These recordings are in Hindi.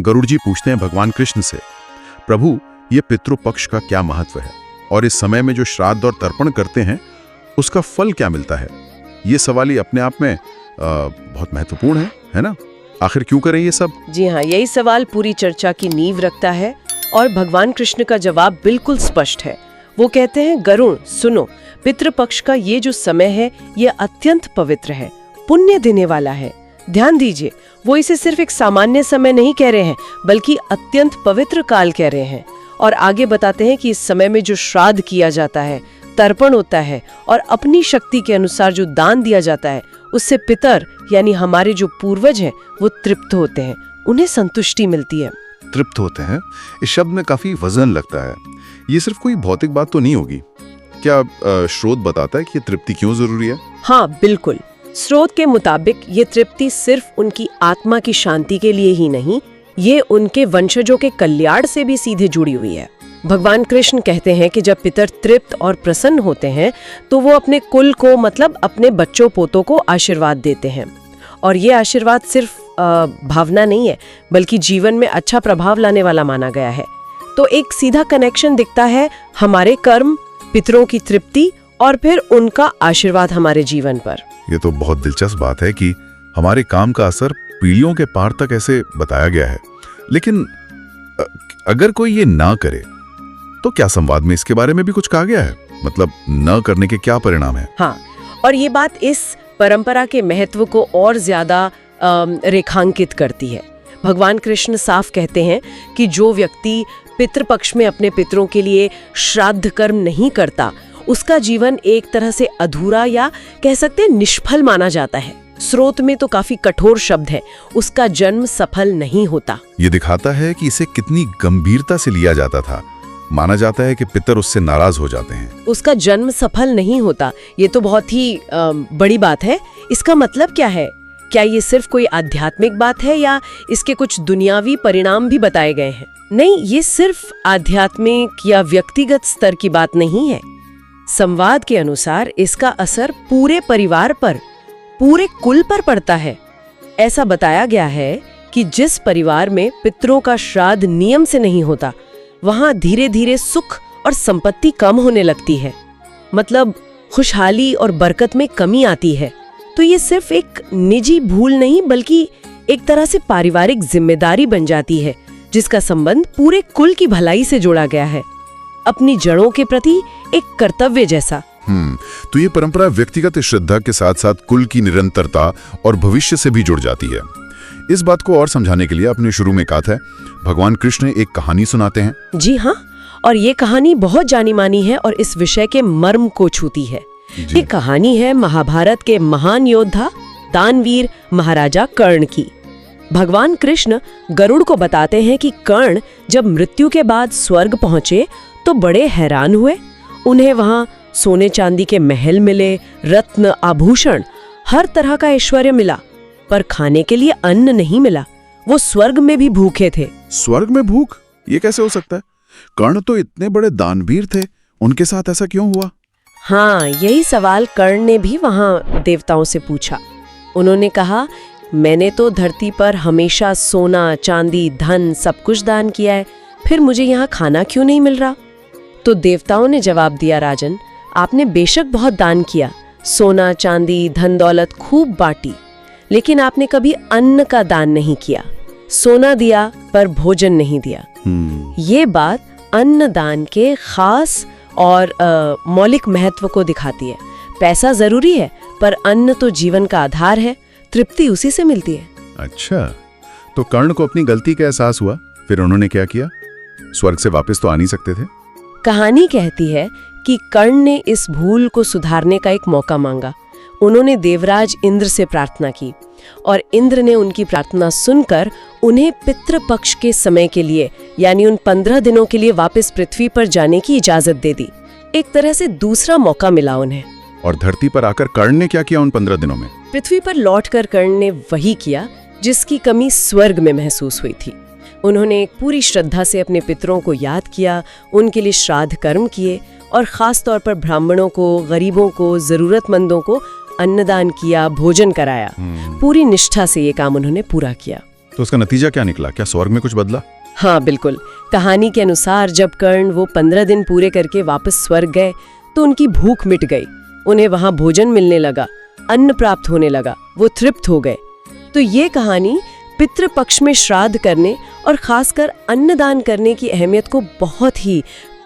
गरुड़ जी पूछते हैं भगवान कृष्ण से, प्रभु ये पितृपक्ष का क्या महत्व है और इस समय में जो श्राद्ध और तर्पण करते हैं उसका फल क्या मिलता है? ये सवाल ही अपने आप में बहुत महत्वपूर्ण है ना? आखिर क्यों करें ये सब? जी हाँ, यही सवाल पूरी चर्चा की नींव रखता है और भगवान कृष्ण का जवाब बिल्कुल स्पष्ट है। वो कहते हैं, गरुड़ सुनो, पितृपक्ष का ये जो समय है ये अत्यंत पवित्र है, पुण्य देने वाला है। ध्यान दीजिए, वो इसे सिर्फ एक सामान्य समय नहीं कह रहे हैं बल्कि अत्यंत पवित्र काल कह रहे हैं। और आगे बताते हैं कि इस समय में जो श्राद्ध किया जाता है, तर्पण होता है और अपनी शक्ति के अनुसार जो दान दिया जाता है, उससे पितर यानी हमारे जो पूर्वज हैं वो तृप्त होते हैं, उन्हें संतुष्टि मिलती है। तृप्त होते हैं, इस शब्द में काफी वजन लगता है। ये सिर्फ कोई भौतिक बात तो नहीं होगी? क्या स्रोत बताता है कि ये तृप्ति क्यों जरूरी है? हाँ बिल्कुल, स्रोत के मुताबिक ये तृप्ति सिर्फ उनकी आत्मा की शांति के लिए ही नहीं, ये उनके वंशजों के कल्याण से भी सीधे जुड़ी हुई है। भगवान कृष्ण कहते हैं कि जब पितर तृप्त और प्रसन्न होते हैं तो वो अपने कुल को, मतलब अपने बच्चों पोतों को आशीर्वाद देते हैं। और ये आशीर्वाद सिर्फ भावना नहीं है बल्कि जीवन में अच्छा प्रभाव लाने वाला माना गया है। तो एक सीधा कनेक्शन दिखता है हमारे कर्म, पितरों की तृप्ति और फिर उनका आशीर्वाद हमारे जीवन पर। ये तो बहुत दिलचस्प बात है कि हमारे काम का असर पीढ़ियों के पार तक ऐसे बताया गया है। लेकिन अगर कोई ये ना करे तो क्या संवाद में इसके बारे में भी कुछ कहा गया है? मतलब न करने के क्या परिणाम है? हाँ, और ये बात इस परंपरा के महत्व को और ज्यादा रेखांकित करती है। भगवान कृष्ण साफ कहते हैं कि जो व्यक्ति पितृपक्ष में अपने पितरों के लिए श्राद्ध कर्म नहीं करता, उसका जीवन एक तरह से अधूरा या कह सकते हैं निष्फल माना जाता है। स्रोत में तो काफी कठोर शब्द है, उसका जन्म सफल नहीं होता। ये दिखाता है कि इसे कितनी गंभीरता से लिया जाता था। माना जाता है कि पितर उससे नाराज हो जाते हैं। उसका जन्म सफल नहीं होता, ये तो बहुत ही बड़ी बात है। इसका मतलब क्या है? क्या ये सिर्फ कोई आध्यात्मिक बात है या इसके कुछ दुनियावी परिणाम भी बताए गए हैं? नहीं, ये सिर्फ आध्यात्मिक या व्यक्तिगत स्तर की बात नहीं है। संवाद के अनुसार इसका असर पूरे परिवार पर, पूरे कुल पर पड़ता है। ऐसा बताया गया है कि जिस परिवार में पितरों का श्राद्ध नियम से नहीं होता, वहां धीरे धीरे सुख और संपत्ति कम होने लगती है, मतलब खुशहाली और बरकत में कमी आती है। तो ये सिर्फ एक निजी भूल नहीं बल्कि एक तरह से पारिवारिक जिम्मेदारी बन जाती है, जिसका संबंध पूरे कुल की भलाई से जोड़ा गया है, अपनी जड़ों के प्रति एक कर्तव्य जैसा। तो ये परंपरा व्यक्तिगत श्रद्धा के साथ साथ कुल की निरंतरता और भविष्य से भी जुड़ जाती है। इस बात को और समझाने के लिए आपने शुरू में कहा था भगवान कृष्ण एक कहानी सुनाते हैं। जी हाँ, और ये कहानी बहुत जानी मानी है और इस विषय के मर्म को छूती है। ये कहानी है महाभारत के महान योद्धा दानवीर महाराजा कर्ण की। भगवान कृष्ण गरुड़ को बताते हैं कि कर्ण जब मृत्यु के बाद स्वर्ग पहुंचे तो बड़े हैरान हुए। उन्हें वहां सोने चांदी के महल मिले, रत्न आभूषण, हर तरह का ऐश्वर्य मिला, पर खाने के लिए अन्न नहीं मिला। वो स्वर्ग में भी भूखे थे। स्वर्ग में भूख? ये कैसे हो सकता है? कर्ण तो इतने बड़े दानवीर थे, उनके साथ ऐसा क्यों हुआ? हाँ, यही सवाल कर्ण ने भी वहां देवताओं से पूछा। उन्होंने कहा, मैंने तो धरती पर हमेशा सोना चांदी धन सब कुछ दान किया है, फिर मुझे यहाँ खाना क्यों नहीं मिल रहा? तो देवताओं ने जवाब दिया, राजन, आपने बेशक बहुत दान किया, सोना चांदी धन दौलत खूब बांटी, लेकिन आपने कभी अन्न का दान नहीं किया। सोना दिया पर भोजन नहीं दिया। ये बात अन्न दान के खास और मौलिक महत्व को दिखाती है। पैसा जरूरी है पर अन्न तो जीवन का आधार है, तृप्ति उसी से मिलती है। अच्छा, तो कर्ण को अपनी गलती का एहसास हुआ, फिर उन्होंने क्या किया? स्वर्ग से वापस तो आ नहीं सकते थे। कहानी कहती है कि कर्ण ने इस भूल को सुधारने का एक मौका मांगा। उन्होंने देवराज इंद्र से प्रार्थना की और इंद्र ने उनकी प्रार्थना सुनकर उन्हें पितृपक्ष के समय के लिए यानी उन 15 दिनों के लिए वापस पृथ्वी पर जाने की इजाजत दे दी। एक तरह से दूसरा मौका मिला उन्हें। और धरती पर आकर कर्ण ने क्या किया उन 15 दिनों में? पृथ्वी पर लौटकर कर्ण ने वही किया जिसकी कमी स्वर्ग में महसूस हुई थी। उन्होंने पूरी श्रद्धा से अपने पितरों को याद किया, उनके लिए श्राद्ध कर्म किए और खास तौर पर ब्राह्मणों को, गरीबों को, जरूरतमंदों को अन्नदान किया, भोजन कराया। पूरी निष्ठा से ये काम उन्होंने पूरा किया। तो उसका नतीजा क्या निकला? क्या स्वर्ग में कुछ बदला? हाँ बिल्कुल। कहानी के अनुसार जब कर्ण वो 15 दिन पूरे करके वापस स्वर्ग गए तो उनकी भूख मिट गई। उन्हें वहां भोजन मिलने लगा, अन्न प्राप्त होने लगा, वो तृप्त हो गए। तो ये कहानी पितृपक्ष में श्राद्ध करने और खासकर अन्नदान करने की अहमियत को बहुत ही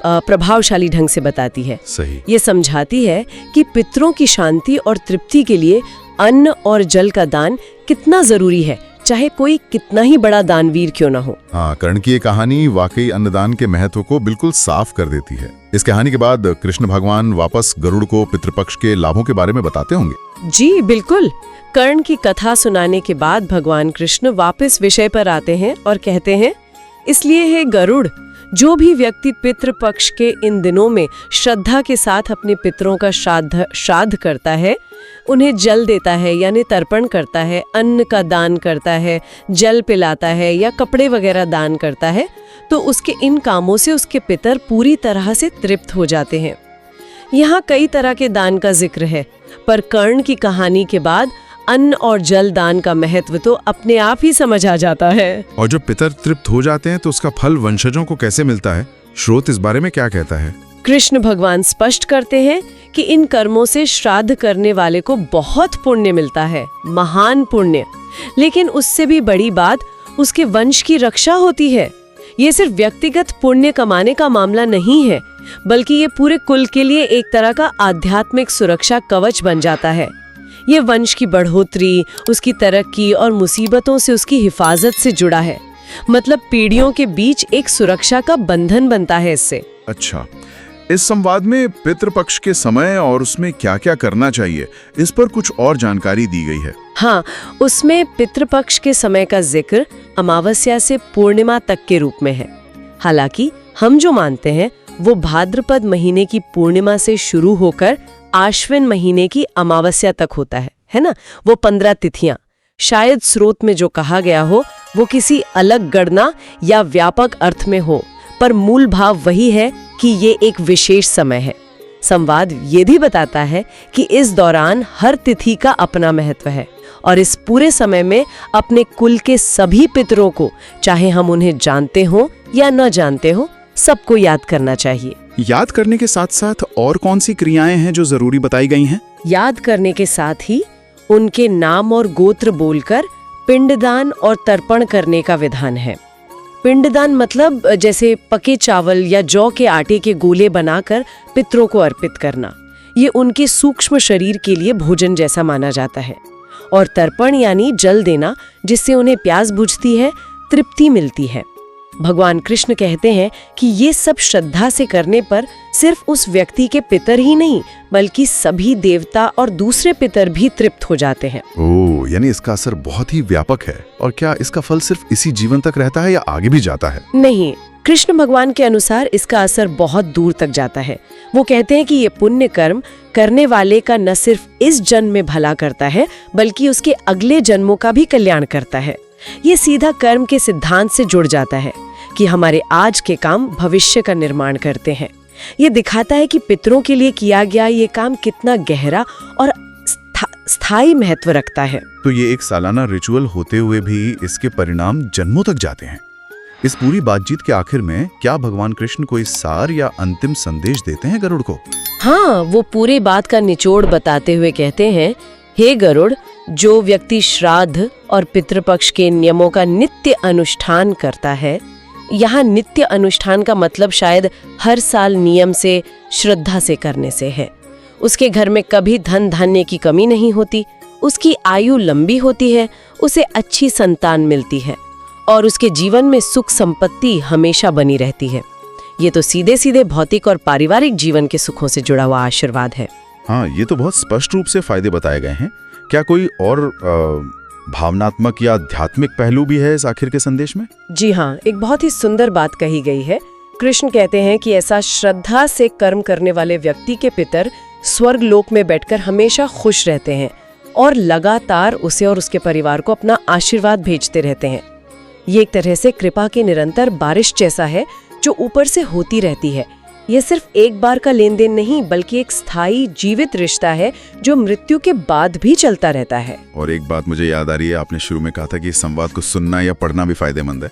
प्रभावशाली ढंग से बताती है। सही। ये समझाती है कि पितरों की शांति और तृप्ति के लिए अन्न और जल का दान कितना जरूरी है, चाहे कोई कितना ही बड़ा दानवीर क्यों ना हो। हाँ, कर्ण की ये कहानी वाकई अन्नदान के महत्व को बिल्कुल साफ कर देती है। इस कहानी के बाद कृष्ण भगवान वापस गरुड़ को पितृपक्ष के लाभों के बारे में बताते होंगे। जी बिल्कुल। कर्ण की कथा सुनाने के बाद भगवान कृष्ण वापस विषय पर आते हैं और कहते हैं, इसलिए हे गरुड़, जो भी व्यक्ति पितृपक्ष के इन दिनों में श्रद्धा के साथ अपने पितरों का श्राद्ध करता है, उन्हें जल देता है यानी तर्पण करता है, अन्न का दान करता है, जल पिलाता है या कपड़े वगैरह दान करता है, तो उसके इन कामों से उसके पितर पूरी तरह से तृप्त हो जाते हैं। यहाँ कई तरह के दान का जिक्र है, पर कर्ण की कहानी के बाद अन्न और जल दान का महत्व तो अपने आप ही समझ आ जाता है। और जब पितर तृप्त हो जाते हैं तो उसका फल वंशजों को कैसे मिलता है? श्रोत इस बारे में क्या कहता है? कृष्ण भगवान स्पष्ट करते हैं कि इन कर्मों से श्राद्ध करने वाले को बहुत पुण्य मिलता है, महान पुण्य। लेकिन उससे भी बड़ी बात उसके वंश की रक्षा होती है। ये सिर्फ व्यक्तिगत पुण्य कमाने का मामला नहीं है, बल्कि ये पूरे कुल के लिए एक तरह का आध्यात्मिक सुरक्षा कवच बन जाता है। ये वंश की बढ़ोतरी, उसकी तरक्की और मुसीबतों से उसकी हिफाजत से जुड़ा है। मतलब पीढ़ियों के बीच एक सुरक्षा का बंधन बनता है इससे। अच्छा, इस संवाद में पितृपक्ष के समय और उसमें क्या-क्या करना चाहिए, इस पर कुछ और जानकारी दी गई है। हाँ, उसमें पितृपक्ष के समय का जिक्र अमावस्या से पूर्णिमा तक के रूप में है। हालांकि हम जो मानते हैं वो भाद्रपद महीने की पूर्णिमा से शुरू होकर आश्विन महीने की अमावस्या तक होता है ना? वो 15 तिथियां। शायद स्रोत में जो कहा गया हो वो किसी अलग गणना या व्यापक अर्थ में हो, पर मूल भाव वही है कि ये एक विशेष समय है। संवाद ये भी बताता है कि इस दौरान हर तिथि का अपना महत्व है और इस पूरे समय में अपने कुल के सभी पितरों को, चाहे हम उन्हें जानते हो या न जानते हो, सबको याद करना चाहिए। याद करने के साथ साथ और कौन सी क्रियाएं हैं जो जरूरी बताई गई हैं? याद करने के साथ ही उनके नाम और गोत्र बोलकर पिंडदान और तर्पण करने का विधान है। पिंडदान मतलब जैसे पके चावल या जौ के आटे के गोले बनाकर पितरों को अर्पित करना। ये उनके सूक्ष्म शरीर के लिए भोजन जैसा माना जाता है। और तर्पण यानी जल देना, जिससे उन्हें प्यास बुझती है, तृप्ति मिलती है। भगवान कृष्ण कहते हैं कि ये सब श्रद्धा से करने पर सिर्फ उस व्यक्ति के पितर ही नहीं, बल्कि सभी देवता और दूसरे पितर भी तृप्त हो जाते हैं। ओह, यानी इसका असर बहुत ही व्यापक है। और क्या इसका फल सिर्फ इसी जीवन तक रहता है या आगे भी जाता है? नहीं, कृष्ण भगवान के अनुसार इसका असर बहुत दूर तक जाता है। वो कहते हैं कि ये पुण्य कर्म करने वाले का न सिर्फ इस जन्म में भला करता है, बल्कि उसके अगले जन्मों का भी कल्याण करता है। ये सीधा कर्म के सिद्धांत से जुड़ जाता है कि हमारे आज के काम भविष्य का निर्माण करते हैं। ये दिखाता है कि पितरों के लिए किया गया ये काम कितना गहरा और स्थायी महत्व रखता है। तो ये एक सालाना रिचुअल होते हुए भी इसके परिणाम जन्मों तक जाते हैं। इस पूरी बातचीत के आखिर में क्या भगवान कृष्ण कोई सार या अंतिम संदेश देते हैं गरुड़ को? हाँ, वो पूरी बात का निचोड़ बताते हुए कहते हैं, हे गरुड़, जो व्यक्ति श्राद्ध और पितृपक्ष के नियमों का नित्य अनुष्ठान करता है, यहाँ नित्य अनुष्ठान का मतलब शायद हर साल नियम से, श्रद्धा से करने से है, उसके घर में कभी धन धान्य की कमी नहीं होती, उसकी आयु लंबी होती है, उसे अच्छी संतान मिलती है और उसके जीवन में सुख संपत्ति हमेशा बनी रहती है। ये तो सीधे सीधे भौतिक और पारिवारिक जीवन के सुखों से जुड़ा हुआ आशीर्वाद है। हाँ, ये तो बहुत स्पष्ट रूप से फायदे बताए गए हैं। क्या कोई और भावनात्मक या आध्यात्मिक पहलू भी है इस आखिर के संदेश में? जी हाँ, एक बहुत ही सुंदर बात कही गई है। कृष्ण कहते हैं कि ऐसा श्रद्धा से कर्म करने वाले व्यक्ति के पितर स्वर्ग लोक में बैठकर हमेशा खुश रहते हैं और लगातार उसे और उसके परिवार को अपना आशीर्वाद भेजते रहते हैं। ये एक तरह से कृपा की निरंतर बारिश जैसा है जो ऊपर से होती रहती है। यह सिर्फ एक बार का लेन देन नहीं, बल्कि एक स्थायी जीवित रिश्ता है जो मृत्यु के बाद भी चलता रहता है। और एक बात मुझे याद आ रही है, आपने शुरू में कहा था कि इस संवाद को सुनना या पढ़ना भी फायदेमंद है।